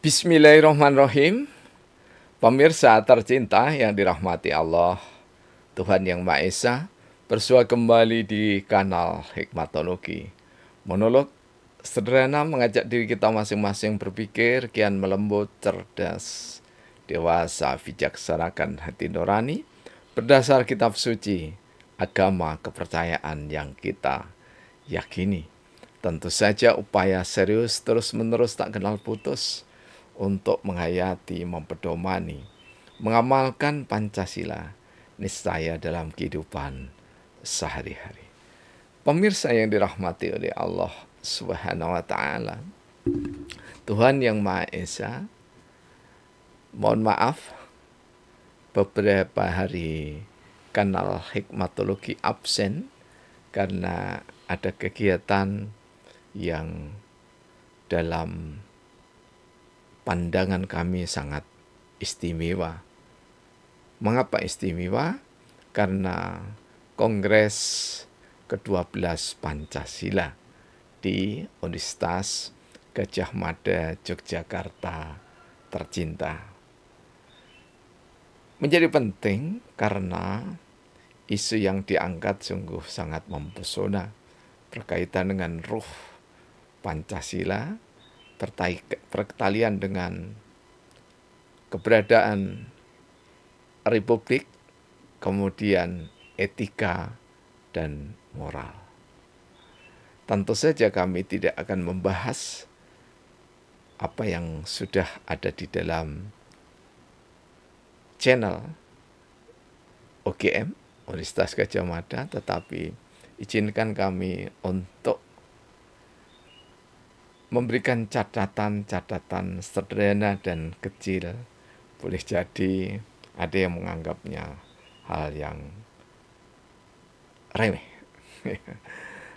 Bismillahirrahmanirrahim. Pemirsa tercinta yang dirahmati Allah, Tuhan Yang Maha Esa, bersua kembali di kanal Hikmatologi. Monolog sederhana mengajak diri kita masing-masing berpikir kian melembut, cerdas, dewasa, bijaksanakan hati nurani, berdasar kitab suci, agama kepercayaan yang kita yakini. Tentu saja upaya serius terus-menerus tak kenal putus untuk menghayati, mempedomani, mengamalkan Pancasila niscaya dalam kehidupan sehari-hari. Pemirsa yang dirahmati oleh Allah Subhanahu wa taala, Tuhan Yang Maha Esa, mohon maaf beberapa hari kanal Hikmatologi absen karena ada kegiatan yang dalam pandangan kami sangat istimewa. Mengapa istimewa? Karena Kongres ke-12 Pancasila di Universitas Gadjah Mada, Yogyakarta tercinta. Menjadi penting karena isu yang diangkat sungguh sangat mempesona berkaitan dengan ruh Pancasila, perkalian dengan keberadaan Republik, kemudian etika dan moral. Tentu saja kami tidak akan membahas apa yang sudah ada di dalam channel OGM, Universitas Gadjah Mada, tetapi izinkan kami untuk memberikan catatan-catatan sederhana dan kecil. Boleh jadi ada yang menganggapnya hal yang remeh.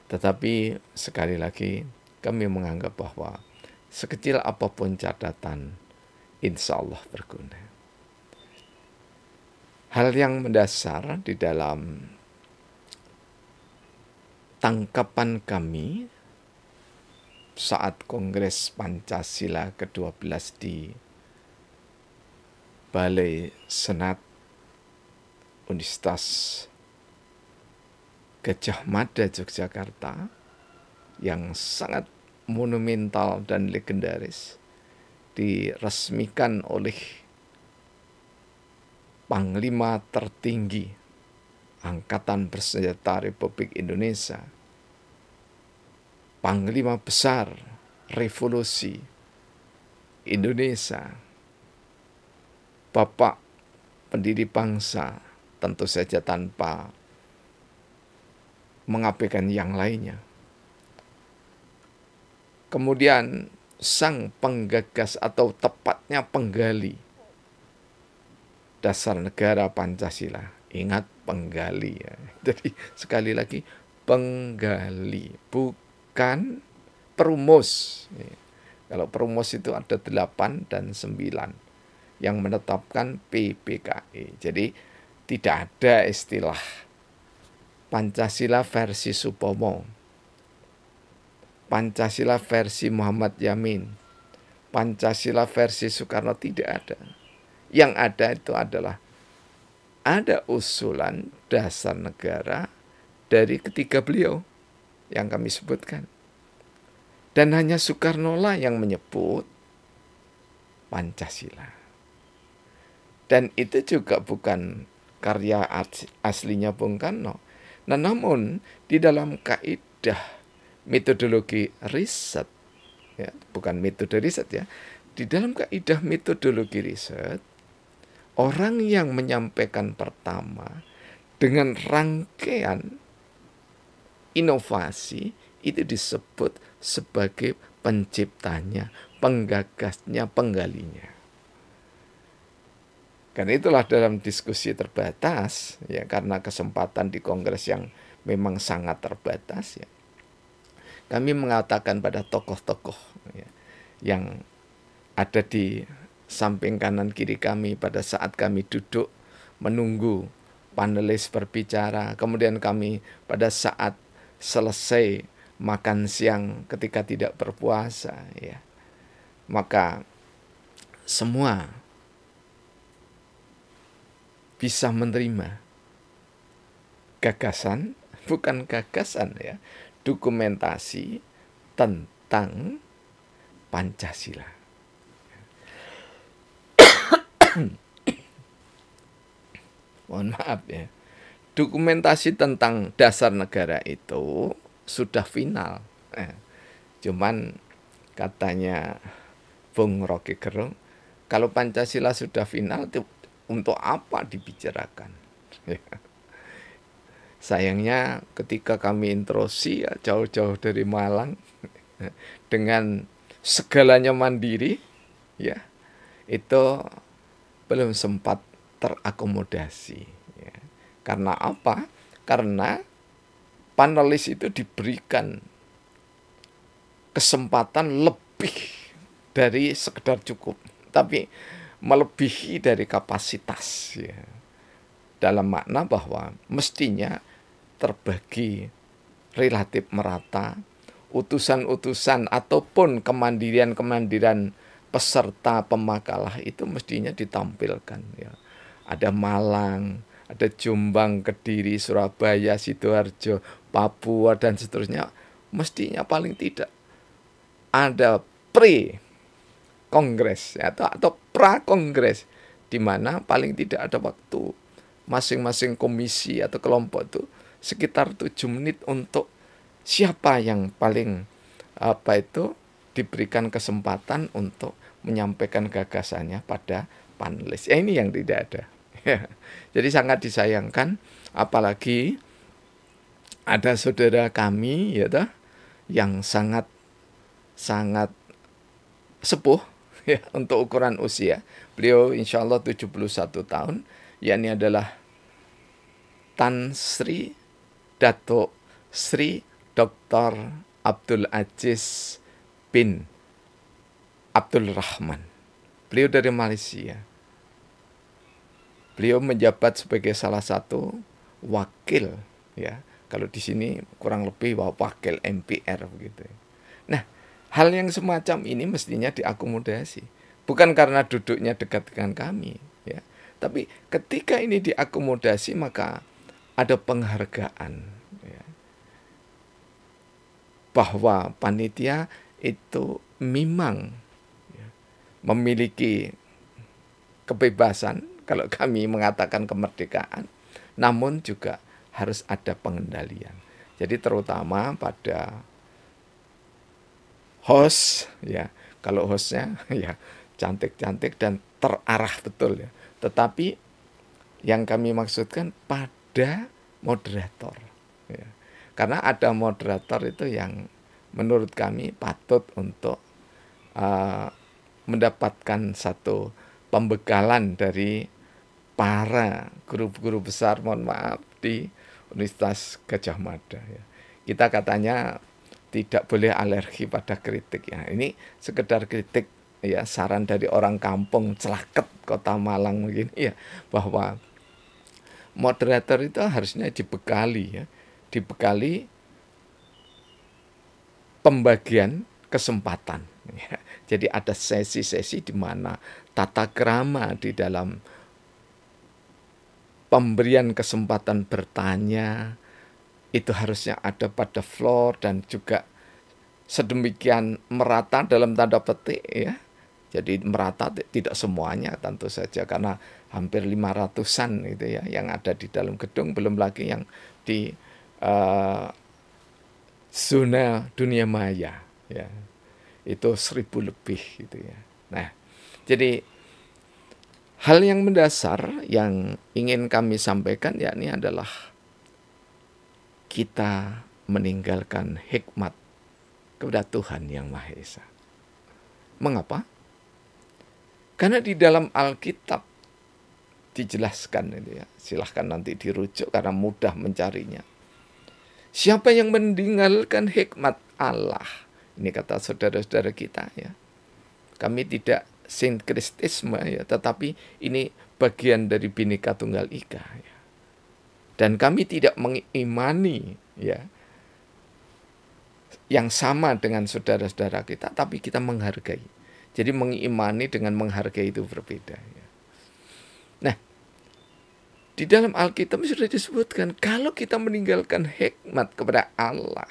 Tetapi sekali lagi kami menganggap bahwa sekecil apapun catatan, insya Allah berguna. Hal yang mendasar di dalam tangkapan kami saat Kongres Pancasila ke-12 di Balai Senat Universitas Gadjah Mada, Yogyakarta, yang sangat monumental dan legendaris, diresmikan oleh Panglima tertinggi Angkatan Bersenjata Republik Indonesia, Panglima Besar Revolusi Indonesia, Bapak pendiri bangsa, tentu saja tanpa mengabaikan yang lainnya. Kemudian sang penggagas atau tepatnya penggali dasar negara Pancasila. Ingat, penggali ya. Jadi sekali lagi, penggali, bukan perumus. Kalau perumus itu ada 8 dan 9 yang menetapkan PPKI. Jadi tidak ada istilah Pancasila versi Supomo, Pancasila versi Muhammad Yamin, Pancasila versi Soekarno, tidak ada. Yang ada itu adalah ada usulan dasar negara dari ketiga beliau yang kami sebutkan. Dan hanya Soekarno lah yang menyebut Pancasila. Dan itu juga bukan karya aslinya Bung Karno. Nah, namun di dalam kaidah metodologi riset, ya, bukan metode riset ya, di dalam kaidah metodologi riset, orang yang menyampaikan pertama dengan rangkaian inovasi itu disebut sebagai penciptanya, penggagasnya, penggalinya. Karena itulah dalam diskusi terbatas, ya, karena kesempatan di kongres yang memang sangat terbatas, ya, kami mengatakan pada tokoh-tokoh, ya, yang ada di samping kanan kiri kami pada saat kami duduk menunggu panelis berbicara, kemudian kami pada saat selesai makan siang ketika tidak berpuasa, ya, maka semua bisa menerima gagasan, bukan gagasan ya, dokumentasi tentang Pancasila. Mohon maaf ya. Dokumentasi tentang dasar negara itu sudah final. Cuman katanya Bung Rocky Gerung, kalau Pancasila sudah final, itu untuk apa dibicarakan? Sayangnya ketika kami introsi ya, jauh-jauh dari Malang dengan segalanya mandiri, ya itu belum sempat terakomodasi. Ya. Karena apa? Karena panelis itu diberikan kesempatan lebih dari sekedar cukup, tapi melebihi dari kapasitas. Ya. Dalam makna bahwa mestinya terbagi relatif merata, utusan-utusan ataupun kemandirian-kemandirian peserta pemakalah itu mestinya ditampilkan. Ya. Ada Malang, ada Jombang, Kediri, Surabaya, Sidoarjo, Papua, dan seterusnya. Mestinya paling tidak ada pre-kongres atau pra-kongres, di mana paling tidak ada waktu masing-masing komisi atau kelompok itu sekitar 7 menit untuk siapa yang paling diberikan kesempatan untuk menyampaikan gagasannya pada panelis. Ya, ini yang tidak ada. Jadi sangat disayangkan, apalagi ada saudara kami ya toh, yang sangat sepuh ya, untuk ukuran usia. Beliau insya Allah 71 tahun, yakni adalah Tan Sri Dato Sri Dr. Abdul Aziz bin Abdul Rahman. Beliau dari Malaysia. Beliau menjabat sebagai salah satu wakil, ya. Kalau di sini kurang lebih wakil MPR begitu. Nah, hal yang semacam ini mestinya diakomodasi. Bukan karena duduknya dekat dengan kami, ya. Tapi ketika ini diakomodasi, maka ada penghargaan, ya, bahwa panitia itu memang ya, memiliki kebebasan. Kalau kami mengatakan kemerdekaan, namun juga harus ada pengendalian. Jadi terutama pada host, ya. Kalau hostnya ya cantik-cantik dan terarah betul ya. Tetapi yang kami maksudkan pada moderator, ya. Karena ada moderator itu yang menurut kami patut untuk mendapatkan satu pembekalan dari para guru-guru besar, mohon maaf, di Universitas Gadjah Mada. Ya. Kita katanya tidak boleh alergi pada kritik. Ya. Ini sekedar kritik, ya, saran dari orang kampung Celaket, Kota Malang begini ya, bahwa moderator itu harusnya dibekali, ya, dibekali pembagian kesempatan. Ya. Jadi ada sesi-sesi di mana tata krama di dalam pemberian kesempatan bertanya itu harusnya ada pada floor dan juga sedemikian merata dalam tanda petik, ya. Jadi merata tidak semuanya tentu saja, karena hampir 500-an gitu ya yang ada di dalam gedung, belum lagi yang di zona dunia maya, ya. Itu 1000 lebih gitu ya. Nah, jadi hal yang mendasar yang ingin kami sampaikan yakni adalah kita meninggalkan hikmat kepada Tuhan Yang Maha Esa. Mengapa? Karena di dalam Alkitab dijelaskan itu ya. Silahkan nanti dirujuk karena mudah mencarinya. Siapa yang meninggalkan hikmat Allah? Ini kata saudara-saudara kita ya. Kami tidak sinkristisme ya, tetapi ini bagian dari Bhinneka Tunggal Ika ya. Dan kami tidak mengimani ya yang sama dengan saudara-saudara kita, tapi kita menghargai. Jadi mengimani dengan menghargai itu berbeda. Ya. Nah, di dalam Alkitab sudah disebutkan kalau kita meninggalkan hikmat kepada Allah,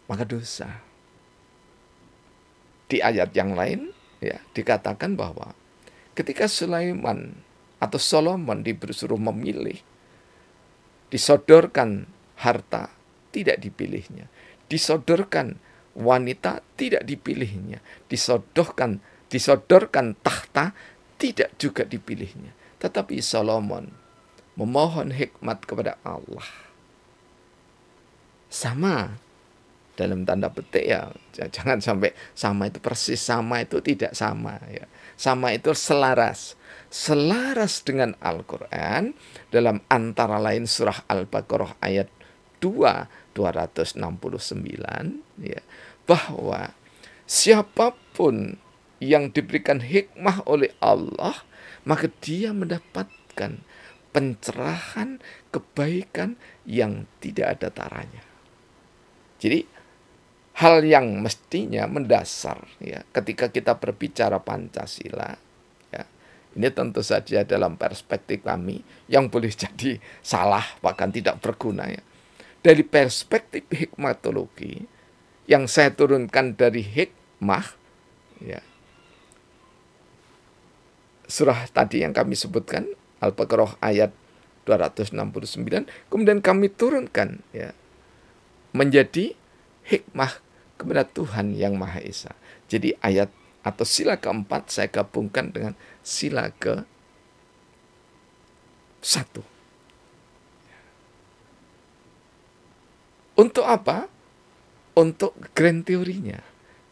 maka dosa. Di ayat yang lain ya dikatakan bahwa ketika Sulaiman atau Solomon disuruh memilih, disodorkan harta, tidak dipilihnya. Disodorkan wanita, tidak dipilihnya. Disodorkan tahta, tidak juga dipilihnya. Tetapi Solomon memohon hikmat kepada Allah. Sama, dalam tanda petik ya, jangan sampai sama itu persis, sama itu tidak sama ya. Sama itu selaras. Selaras dengan Al-Quran dalam antara lain surah Al-Baqarah ayat 269 ya, bahwa siapapun yang diberikan hikmah oleh Allah, maka dia mendapatkan pencerahan, kebaikan yang tidak ada taranya. Jadi hal yang mestinya mendasar ya ketika kita berbicara Pancasila ya, ini tentu saja dalam perspektif kami yang boleh jadi salah bahkan tidak berguna ya. Dari perspektif hikmatologi yang saya turunkan dari hikmah ya, surah tadi yang kami sebutkan Al-Baqarah ayat 269, kemudian kami turunkan ya menjadi hikmah kepada Tuhan yang Maha Esa. Jadi ayat atau sila keempat saya gabungkan dengan sila ke-1. Untuk apa? Untuk grand teorinya.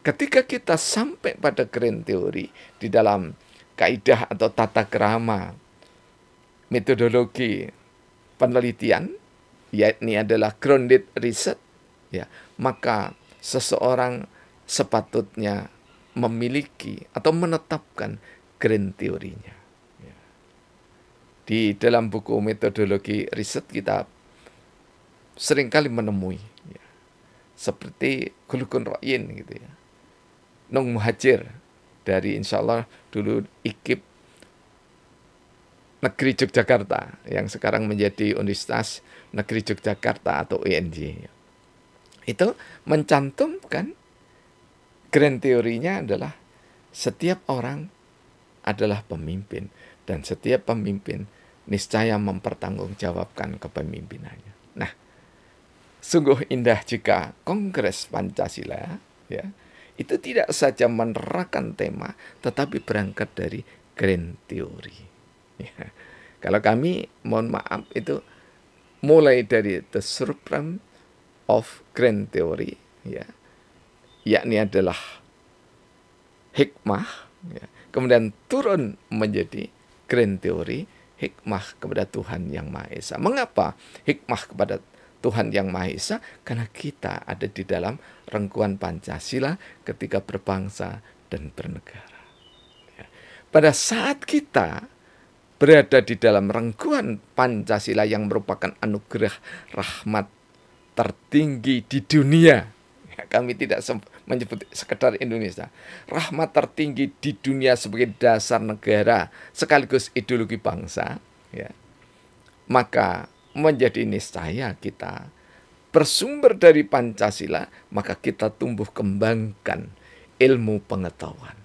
Ketika kita sampai pada grand teori di dalam kaidah atau tata krama metodologi penelitian, yakni adalah grounded research, ya, maka seseorang sepatutnya memiliki atau menetapkan grand teorinya. Ya. Di dalam buku metodologi riset kita seringkali menemui ya, seperti Khuluqun Ra'yin gitu ya, Nung Muhajir dari insya Allah dulu IKIP Negeri Yogyakarta yang sekarang menjadi Universitas Negeri Yogyakarta atau UNJ. Itu mencantumkan grand teorinya adalah setiap orang adalah pemimpin dan setiap pemimpin niscaya mempertanggungjawabkan kepemimpinannya. Nah, sungguh indah jika Kongres Pancasila ya itu tidak saja menerangkan tema tetapi berangkat dari grand teori. Ya. Kalau kami mohon maaf itu mulai dari the supreme of grand theory ya, yakni adalah hikmah ya, kemudian turun menjadi grand theory hikmah kepada Tuhan yang Maha Esa. Mengapa hikmah kepada Tuhan yang Maha Esa? Karena kita ada di dalam rengkuan Pancasila ketika berbangsa dan bernegara ya. Pada saat kita berada di dalam rengkuan Pancasila yang merupakan anugerah rahmat tertinggi di dunia. Ya, kami tidak menyebut sekedar Indonesia. Rahmat tertinggi di dunia sebagai dasar negara sekaligus ideologi bangsa. Ya. Maka menjadi niscaya kita bersumber dari Pancasila, maka kita tumbuh kembangkan ilmu pengetahuan.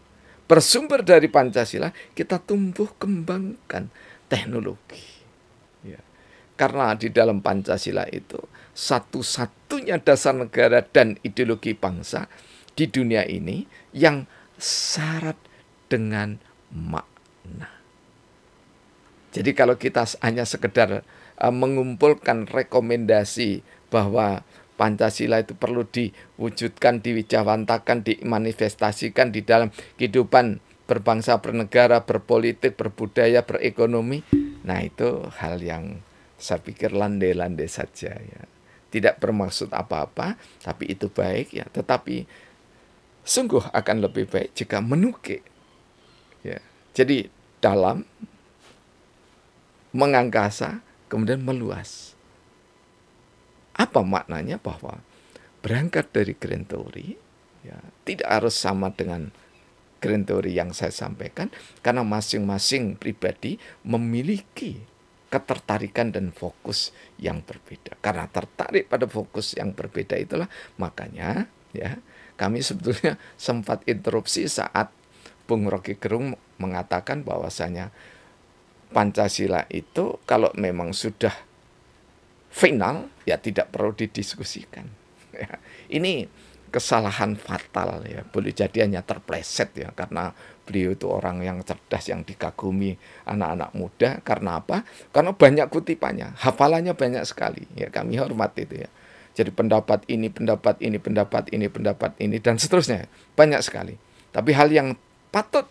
Bersumber dari Pancasila, kita tumbuh kembangkan teknologi. Ya. Karena di dalam Pancasila itu satu-satunya dasar negara dan ideologi bangsa di dunia ini yang syarat dengan makna. Jadi kalau kita hanya sekedar mengumpulkan rekomendasi bahwa Pancasila itu perlu diwujudkan, diwijawantakan, dimanifestasikan di dalam kehidupan berbangsa, bernegara, berpolitik, berbudaya, berekonomi. Nah, itu hal yang saya pikir landai-landai saja ya. Tidak bermaksud apa-apa, tapi itu baik ya. Tetapi sungguh akan lebih baik jika menukik. Ya. Jadi dalam, mengangkasa, kemudian meluas. Apa maknanya? Bahwa berangkat dari grand theory ya, tidak harus sama dengan grand theory yang saya sampaikan, karena masing-masing pribadi memiliki ketertarikan dan fokus yang berbeda. Karena tertarik pada fokus yang berbeda itulah makanya ya kami sebetulnya sempat interupsi saat Bung Rocky Gerung mengatakan bahwasanya Pancasila itu kalau memang sudah final ya tidak perlu didiskusikan. Ya, ini kesalahan fatal ya, boleh jadi hanya terpleset ya, karena beliau itu orang yang cerdas, yang dikagumi anak-anak muda. Karena apa? Karena banyak kutipannya, hafalannya banyak sekali ya, kami hormat itu ya. Jadi pendapat ini, pendapat ini, pendapat ini, pendapat ini, dan seterusnya, banyak sekali. Tapi hal yang patut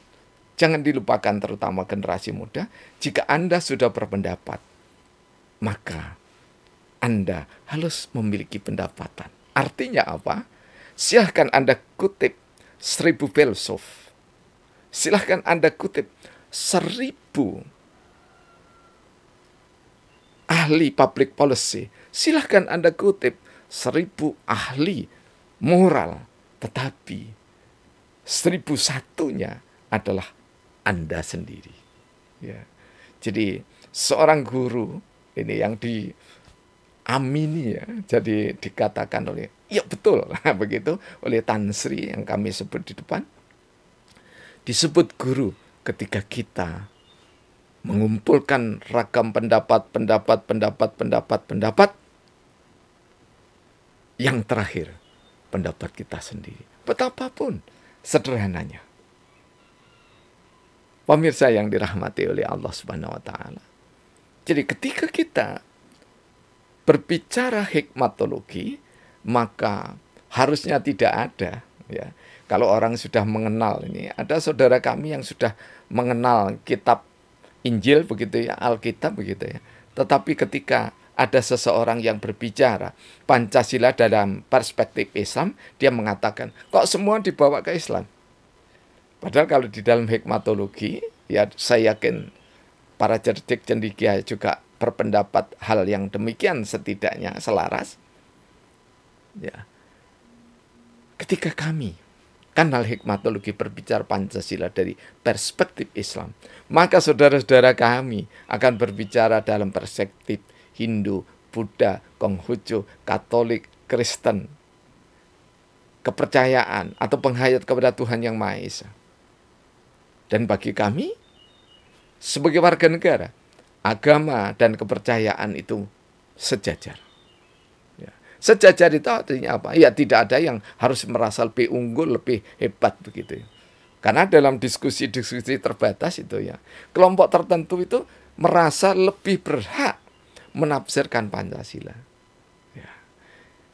jangan dilupakan, terutama generasi muda, jika Anda sudah berpendapat, maka Anda harus memiliki pendapatan. Artinya apa? Silahkan Anda kutip 1000 filsuf. Silahkan Anda kutip 1000 ahli public policy. Silahkan Anda kutip 1000 ahli moral. Tetapi 1001-nya adalah Anda sendiri. Ya. Jadi seorang guru ini yang diamini ya, jadi dikatakan oleh, ya betul, begitu, oleh Tan Sri yang kami sebut di depan, disebut guru ketika kita mengumpulkan ragam pendapat, yang terakhir pendapat kita sendiri. Betapapun sederhananya. Pemirsa yang dirahmati oleh Allah Subhanahu wa taala. Jadi ketika kita berbicara hikmatologi, maka harusnya tidak ada ya. Kalau orang sudah mengenal ini, ada saudara kami yang sudah mengenal kitab Injil begitu ya, Alkitab begitu ya. Tetapi ketika ada seseorang yang berbicara Pancasila dalam perspektif Islam, dia mengatakan, kok semua dibawa ke Islam? Padahal kalau di dalam hikmatologi, ya saya yakin para cerdik cendekia juga berpendapat hal yang demikian, setidaknya selaras. Ya. Ketika kami kanal hikmatologi berbicara Pancasila dari perspektif Islam, maka saudara-saudara kami akan berbicara dalam perspektif Hindu, Buddha, Konghucu, Katolik, Kristen, kepercayaan atau penghayat kepada Tuhan Yang Maha Esa. Dan bagi kami, sebagai warga negara, agama dan kepercayaan itu sejajar. Ya. Sejajar itu artinya apa? Ya tidak ada yang harus merasa lebih unggul, lebih hebat begitu. Karena dalam diskusi-diskusi terbatas itu ya, kelompok tertentu itu merasa lebih berhak menafsirkan Pancasila. Ya.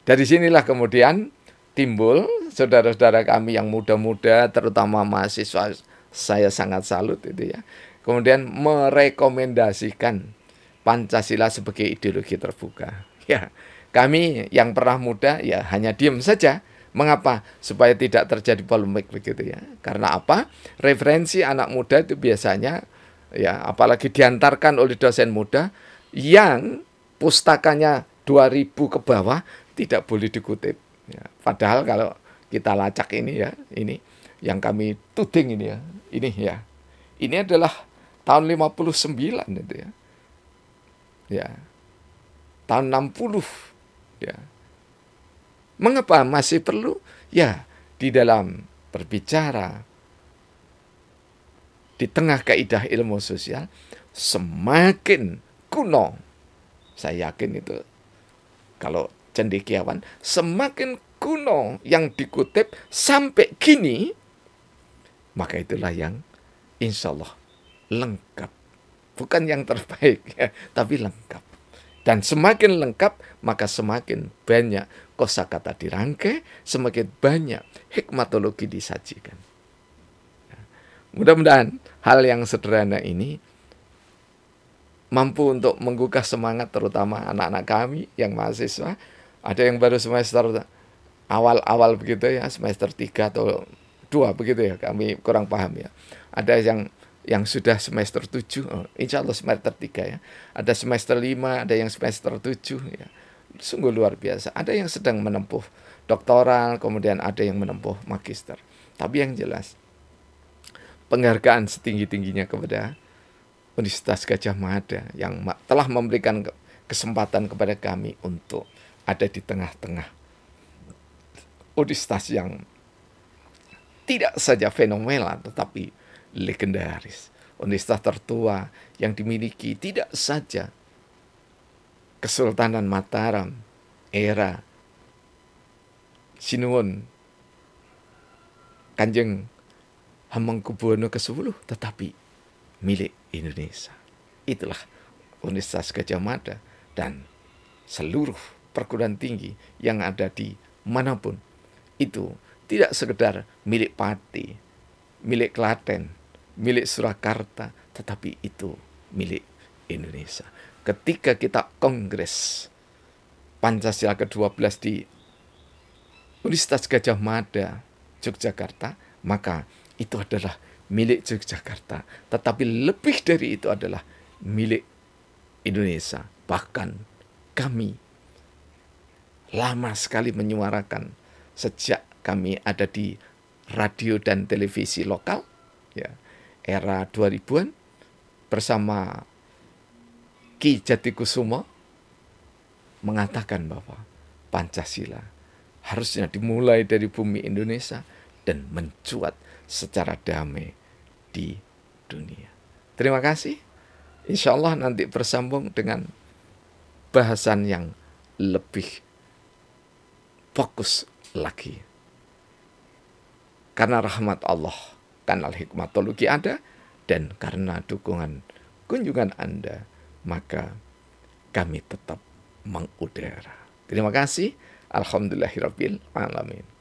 Dari sinilah kemudian timbul saudara-saudara kami yang muda-muda, terutama mahasiswa, saya sangat salut itu ya. Kemudian merekomendasikan Pancasila sebagai ideologi terbuka. Ya, kami yang pernah muda ya hanya diam saja. Mengapa? Supaya tidak terjadi polemik begitu ya. Karena apa? Referensi anak muda itu biasanya ya, apalagi diantarkan oleh dosen muda yang pustakanya 2000 ke bawah, tidak boleh dikutip. Ya, padahal kalau kita lacak ini ya, ini yang kami tuding ini ya. Ini ya. Ini adalah tahun 59 itu ya. Ya. Tahun 60 ya. Mengapa masih perlu? Ya, di dalam berbicara di tengah kaidah ilmu sosial, semakin kuno, saya yakin itu kalau cendekiawan, semakin kuno yang dikutip sampai kini, maka itulah yang insya Allah lengkap. Bukan yang terbaik ya, tapi lengkap. Dan semakin lengkap, maka semakin banyak kosakata dirangkai, semakin banyak hikmatologi disajikan. Mudah-mudahan hal yang sederhana ini mampu untuk menggugah semangat terutama anak-anak kami yang mahasiswa. Ada yang baru semester awal-awal begitu ya, semester 3 atau 2 begitu ya, kami kurang paham ya. Ada yang sudah semester 7, insya Allah semester 3 ya. Ada semester 5, ada yang semester 7 ya. Sungguh luar biasa. Ada yang sedang menempuh doktoral, kemudian ada yang menempuh magister. Tapi yang jelas, penghargaan setinggi-tingginya kepada Universitas Gadjah Mada yang telah memberikan kesempatan kepada kami untuk ada di tengah-tengah universitas yang tidak saja fenomenal tetapi legendaris. Universitas tertua yang dimiliki tidak saja Kesultanan Mataram era Sinuhun Kanjeng Hamengkubuwono ke-10, tetapi milik Indonesia. Itulah Universitas Gadjah Mada dan seluruh perguruan tinggi yang ada di manapun itu tidak sekedar milik Pati, milik Klaten, milik Surakarta, tetapi itu milik Indonesia. Ketika kita kongres Pancasila ke-12 di Universitas Gadjah Mada, Yogyakarta, maka itu adalah milik Yogyakarta. Tetapi lebih dari itu adalah milik Indonesia. Bahkan kami lama sekali menyuarakan sejak kami ada di radio dan televisi lokal, ya, era 2000-an bersama Ki Jatikusumo mengatakan bahwa Pancasila harusnya dimulai dari bumi Indonesia dan mencuat secara damai di dunia. Terima kasih. Insya Allah nanti bersambung dengan bahasan yang lebih fokus lagi. Karena rahmat Allah, kanal Hikmatologi ada, dan karena dukungan kunjungan Anda, maka kami tetap mengudara. Terima kasih. Alhamdulillahirabbil alamin.